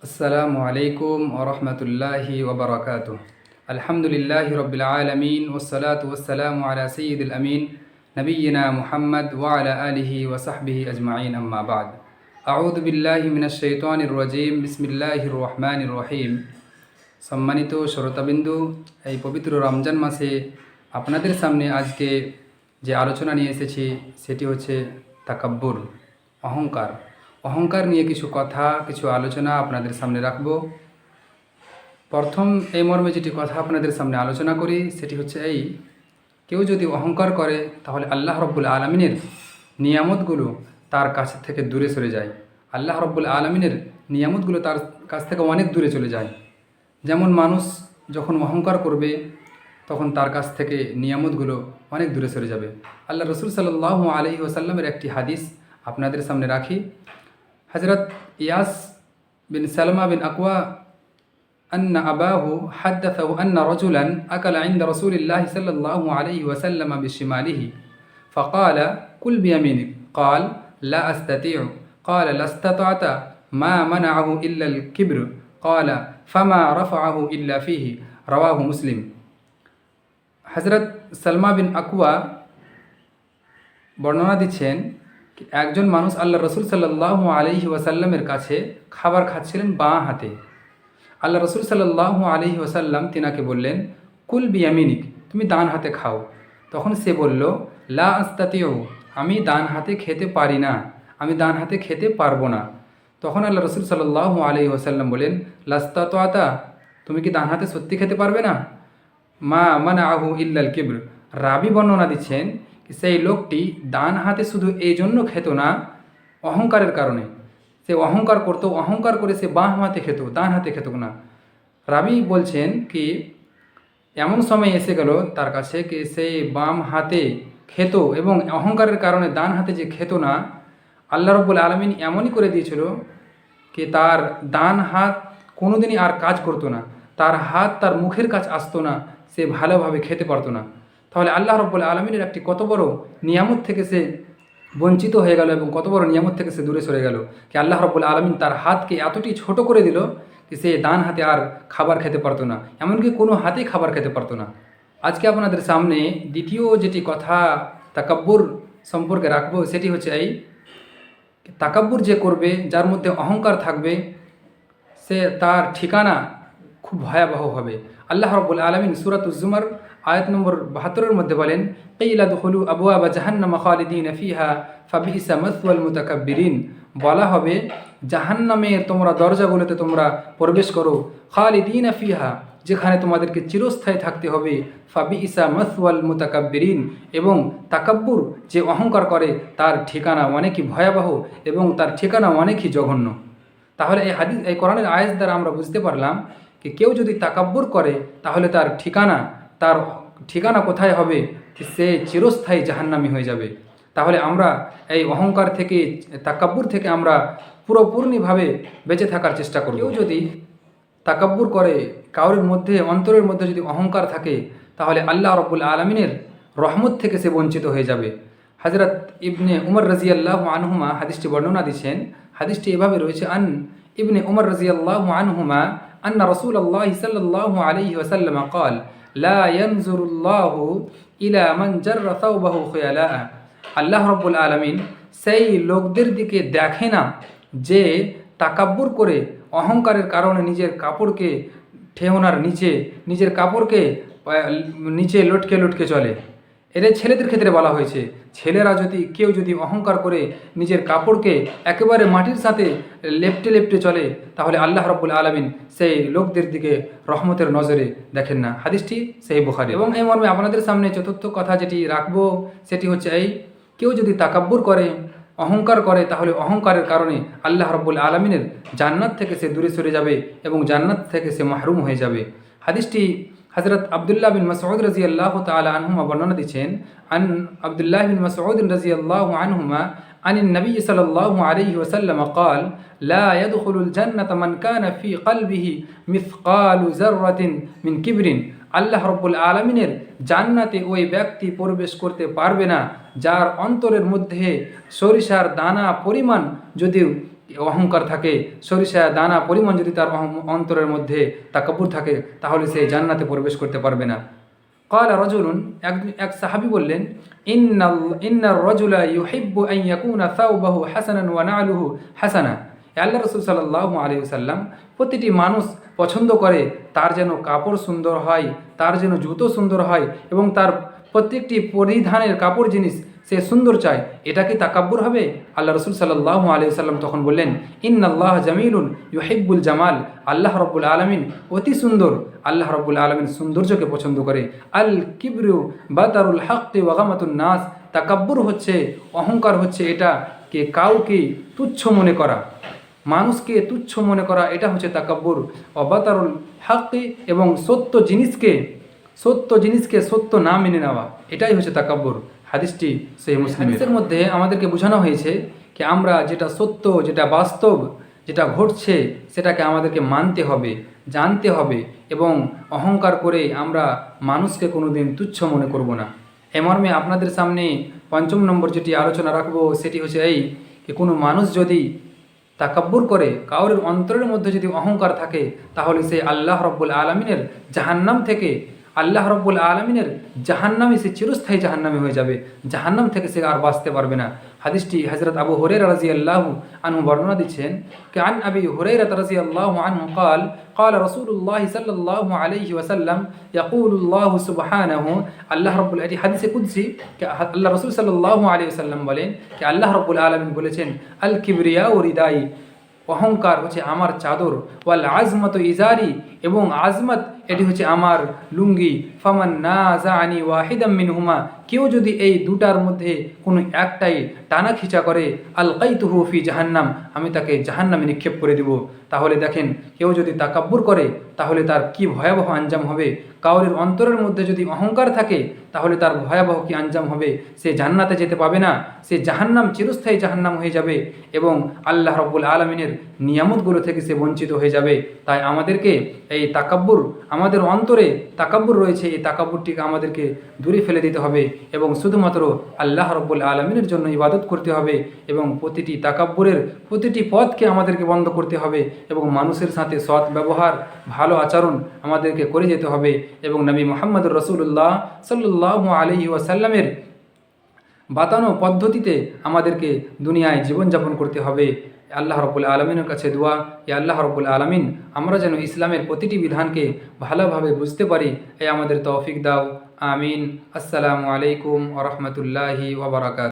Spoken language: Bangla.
আসসালামু আলাইকুম ওয়া রাহমাতুল্লাহি ওয়া বারাকাতুহু। আলহামদুলিল্লাহি রাব্বিল আলামিন ওয়াসসালাতু ওয়াসসালামু আলা সাইয়্যিদিল আমিন নবিয়্যিনা মুহাম্মদ ওয়া আলা আলিহি ওয়া সাহবিহি আজমাইন আম্মা বাদ। আউযু বিল্লাহি মিনাশ শাইতানির রাজীম। বিসমিল্লাহির রহমানির রহিম। সম্মানিত শ্রোতাবিন্দু, এই পবিত্র রমজান মাসে আপনাদের সামনে আজকে যে আলোচনা নিয়ে এসেছি সেটি হচ্ছে তাকাব্বুর, অহংকার। অহংকার নিয়ে কিছু কথা, কিছু আলোচনা আপনাদের সামনে রাখব। প্রথম এই মর্মে যেটি কথা আপনাদের সামনে আলোচনা করি সেটি হচ্ছে এই, কেউ যদি অহংকার করে তাহলে আল্লাহ রব্বুল আলমিনের নিয়ামতগুলো তার কাছ থেকে দূরে সরে যায়। আল্লাহ রব্বুল আলমিনের নিয়ামতগুলো তার কাছ থেকে অনেক দূরে চলে যায়। যেমন মানুষ যখন অহংকার করবে তখন তার কাছ থেকে নিয়ামতগুলো অনেক দূরে সরে যাবে। আল্লাহ রসুল সাল্লাল্লাহু আলাইহি ওয়াসাল্লামের একটি হাদিস আপনাদের সামনে রাখি। হজরত ইয়াস বিন সালমা বিন আকওয়া أن أباه حدثه أن رجلا أكل عند رسول الله صلى الله عليه وسلم بشماله فقال كل بيمينك، قال لا أستطيع، قال لا استطعت، ما منعه إلا الكبر، قال فما رفعه إلا فيه، رواه مسلم। হজরত সালমা বিন আকওয়া বর্ণনা দিচ্ছেন, একজন মানুষ আল্লাহ রসুল সাল্লাল্লাহু আলাইহি ওয়াসাল্লামের কাছে খাবার খাচ্ছিলেন বাঁ হাতে। আল্লাহ রসুল সাল্লাল্লাহু আলাইহি ওয়াসাল্লাম তিনাকে বললেন, কুল বিয়ামিনিক, তুমি ডান হাতে খাও। তখন সে বলল, লা আস্তাতিউ, আমি ডান হাতে খেতে পারি না, আমি ডান হাতে খেতে পারবো না। তখন আল্লাহ রসুল সাল্লাল্লাহু আলাইহি ওয়াসাল্লাম বলেন, লাস্তাতআতা, তুমি কি ডান হাতে সত্যি খেতে পারবে না? মা মানাহু ইল্লাল কিবর। রাবি বর্ণনা দিচ্ছেন সেই লোকটি ডান হাতে শুধু এই জন্য খেত না, অহংকারের কারণে। সে অহংকার করতো, অহংকার করে সে বাঁ হাতে খেত, ডান হাতে খেত না। রাবি বলছেন কি এমন সময় এসে গেল তার কাছে কি সে বাম হাতে খেত এবং অহংকারের কারণে ডান হাতে যে খেত না, আল্লাহ রব্বুল আলমিন এমনই করে দিয়েছিল কি তার ডান হাত কোনোদিনই আর কাজ করতো না, তার হাত তার মুখের কাছে আসতো না, সে ভালোভাবে খেতে পারতো না। তাহলে আল্লাহ রব্বুল আলমিনের একটি কত বড় নিয়ামত থেকে সে বঞ্চিত হয়ে গেল এবং কত বড় নিয়ামত থেকে সে দূরে সরে গেল কি আল্লাহ রব্বুল আলমিন তার হাতকে এতটি ছোট করে দিল কি সে ডান হাতে আর খাবার খেতে পারতো না, এমনকি কোনো হাতেই খাবার খেতে পারতো না। আজকে আপনাদের সামনে দ্বিতীয় যেটি কথা তাকাব্বুর সম্পর্কে রাখবো সেটি হচ্ছে এই, তাকাব্বুর যে করবে, যার মধ্যে অহংকার থাকবে, সে তার ঠিকানা খুব ভয়াবহ হবে। আল্লাহ রাব্বুল আলামিন সূরাতুজ জুমার আয়াত নম্বর 72-এর মধ্যে বলেন, কিলা দুখুলু আবওয়াবা জাহান্নাম খালিদিনা ফিহা ফাবিসা মাসওয়াল মুতাকাব্বিরিন। বলা হবে জাহান্নামের তোমরা দরজাগুলোতে তোমরা প্রবেশ করো, খালিদিনা ফিহা, যেখানে তোমাদেরকে চিরস্থায়ী থাকতে হবে, ফাবিসা মাসওয়াল মুতাকাব্বিরিন, এবং তাকাব্বুর যে অহংকার করে তার ঠিকানা অনেকই ভয়াবহ এবং তার ঠিকানা অনেকই জঘন্য। তাহলে এই হাদিস, এই কোরআনের আয়াত দ্বারা আমরা বুঝতে পারলাম কি কেউ যদি তাকাব্বুর করে তাহলে তার ঠিকানা কোথায় হবে? সে চিরস্থায়ী জাহান্নামী হয়ে যাবে। তাহলে আমরা এই অহংকার থেকে, তাকাব্বুর থেকে আমরা পুরোপূর্ণভাবে বেঁচে থাকার চেষ্টা করব। কেউ যদি তাকাব্বুর করে, কারোর মধ্যে অন্তরের মধ্যে যদি অহংকার থাকে, তাহলে আল্লাহ রাব্বুল আলামিনের রহমত থেকে সে বঞ্চিত হয়ে যাবে। হযরত ইবনে উমর রাদিয়াল্লাহু আনহুমা হাদিসটি বর্ণনা দিচ্ছেন। হাদিসটি এভাবে রয়েছে, আন ইবনে উমর রাদিয়াল্লাহু আনহুমা আন্না রাসূলুল্লাহি সাল্লাল্লাহু আলাইহি ওয়াসাল্লাম قال لا ينظر الله ইলা মান জাররা সাওবাহু খিয়ালা। আল্লাহ রাব্বুল আলামিন সেই লোকদের দিকে দেখে না যে তাকাব্বুর করে অহংকারের কারণে নিজের কাপড়কে ঠেওনার নিচে, নিজের কাপড়কে নিচে লটকে লটকে চলে। এটা ছেলেদের ক্ষেত্রে বলা হয়েছে। ছেলেরা যদি কেউ যদি অহংকার করে নিজের কাপড়কে একেবারে মাটির সাথে লেপটে লেপটে চলে, তাহলে আল্লাহ রাব্বুল আলামিন সেই লোকদের দিকে রহমতের নজরে দেখেন না। হাদিসটি সহিহ বুখারী। এবং এই মর্মে আপনাদের সামনে চতুর্থ কথা যেটি রাখবো সেটি হচ্ছে এই, কেউ যদি তাকাব্বুর করে, অহংকার করে, তাহলে অহংকারের কারণে আল্লাহ রাব্বুল আলামিনের জান্নাত থেকে সে দূরে সরে যাবে এবং জান্নাত থেকে সে মাহরুম হয়ে যাবে। হাদিসটি হযরত আব্দুল্লাহ বিন মাসউদ রাদিয়াল্লাহু তাআলা আনহুমা বর্ণনা দিচ্ছেন, আন আব্দুল্লাহ বিন মাসউদ রাদিয়াল্লাহু আনহুমা আনিন নবী সাল্লাল্লাহু আলাইহি ওয়াসাল্লাম قال لا يدخل الجنة من كان في قلبه مثقال ذرة من كبر। আল্লাহ রাব্বুল আলামিনের জান্নাতে ওই ব্যক্তি প্রবেশ করতে পারবে না যার অন্তরের মধ্যে সরিষার দানা পরিমাণ যদিও অহংকার থাকে, সরিষা দানা পরিমাণ যদি তার অন্তরের মধ্যে তাকাব্বুর থাকে, তাহলে সে জান্নাতে প্রবেশ করতে পারবে না। ক্বালা রাজুলুন, এক সাহাবী বললেন, ইন্নার রাজুলা ইউহিব্বু আন ইয়াকুনা সাওবাহু হাসানান ওয়া না'লুহু হাসানা। আল্লাহ রাসূল সাল্লাল্লাহু আলাইহি ওয়াসাল্লাম, প্রতিটি মানুষ পছন্দ করে তার যেন কাপড় সুন্দর হয়, তার যেন জুতো সুন্দর হয় এবং তার প্রত্যেকটি পরিধানের কাপড় জিনিস সে সুন্দর চায়। এটা কি তাকাব্বুর হবে? আল্লাহ রসুল সাল্লাল্লাহু আলাইহি ওয়াসাল্লাম তখন বললেন, ইন্নাল্লাহ জামিলুন ইউহিব্বুল জামাল। আল্লাহ রব্বুল আলামিন অতি সুন্দর। আল্লাহ রব্বুল আলামিন সৌন্দর্যকে পছন্দ করে। আল কিবরু বাতারুল হাক্কি ওয়া গামাতুন নাস। তাকাব্বুর হচ্ছে, অহংকার হচ্ছে এটা কে কাউকে তুচ্ছ মনে করা, মানুষকে তুচ্ছ মনে করা, এটা হচ্ছে তাকাব্বুর। অবাতারুল হাক্কি, এবং সত্য জিনিসকে সত্য না মেনে নেওয়া, এটাই হচ্ছে তাকাব্বুর। হাদিসটি সেই মুসলিমের মধ্যে আমাদেরকে বোঝানো হয়েছে কি আমরা যেটা সত্য, যেটা বাস্তব, যেটা ঘটছে সেটাকে আমাদেরকে মানতে হবে, জানতে হবে এবং অহংকার করে আমরা মানুষকে কোনোদিন তুচ্ছ মনে করব না। এ মর্মে আপনাদের সামনে ৫ম নম্বর যেটি আলোচনা রাখবো সেটি হচ্ছে এই যে কোনো মানুষ যদি তাকাব্বুর করে, কাউরের অন্তরের মধ্যে যদি অহংকার থাকে, তাহলে সে আল্লাহ রব্বুল আলমিনের জাহান্নাম থেকে, আল্লাহ রব্বুল আলমিনের জাহান্নামে সে চিরস্থায়ী জাহান্নামে হয়ে যাবে। জাহান্নাম থেকে সে আর বাঁচতে পারবে না। হাদিসটি হযরত আবু হুরায়রা রাদিয়াল্লাহু আনহু বর্ণনা দিচ্ছেন কি আন আবি হুরায়রা রাদিয়াল্লাহু আনহু قال قال رسول الله صلى الله عليه وسلم يقول الله سبحانه। আল্লাহ রব্বুল, এটি হাদিসে কুদসি, আল্লাহ রাসূল সাল্লাল্লাহু আলাইহি ওয়াসাল্লাম বলেন কি আল্লাহ রব্বুল আলামিন বলেছেন, আল কিবরিয়াউ রিদাই, অহংকার হচ্ছে আমার চাদর, ওয়াল আজমত ইজারি, এবং আজমত এটি হচ্ছে আমার লুঙ্গি। ফামান নাযাআনি ওয়াহিদাম মিনহুমা, কেউ যদি এই দুটার মধ্যে কোনো একটাই টানা খিচা করে, আলকাইতুহু ফি জাহান্নাম, আমি তাকে জাহান্নামে নিক্ষেপ করে দিব। তাহলে দেখেন, কেউ যদি তাকাব্বুর করে তাহলে তার কি ভয়াবহ আঞ্জাম হবে। কাউরের অন্তরের মধ্যে যদি অহংকার থাকে তাহলে তার ভয়াবহ কি আঞ্জাম হবে। সে জান্নাতে যেতে পাবে না, সে জাহান্নাম, চিরস্থায়ী জাহান্নাম হয়ে যাবে এবং আল্লাহ রব্বুল আলমিনের নিয়ামতগুলো থেকে সে বঞ্চিত হয়ে যাবে। তাই আমাদেরকে এই তাকাব্বুর, আমাদের অন্তরে তাকাব্বুর রয়েছে, এই তাকাব্বুরটিকে আমাদেরকে দূরে ফেলে দিতে হবে এবং শুধুমাত্র আল্লাহ রব্বুল আলমিনের জন্য ইবাদত করতে হবে এবং প্রতিটি তাকাব্বুরের প্রতিটি পথকে আমাদেরকে বন্ধ করতে হবে এবং মানুষের সাথে সৎ ব্যবহার, ভালো আচরণ আমাদেরকে করে যেতে হবে এবং নবী মুহাম্মদুর রাসূলুল্লাহ সাল্লাল্লাহু আলাইহি ওয়াসাল্লামের বাতানো পদ্ধতিতে আমাদেরকে দুনিয়ায় জীবনযাপন করতে হবে। আল্লাহ রব্বুল আলমিনের কাছে দোয়া, আল্লাহ রব্বুল আলমিন আমরা যেন ইসলামের প্রতিটি বিধানকে ভালোভাবে বুঝতে পারি, আমাদের তৌফিক দাও। আমিন। আসসালামু আলাইকুম ওয়া রাহমাতুল্লাহি ওয়া বারাকাতুহু।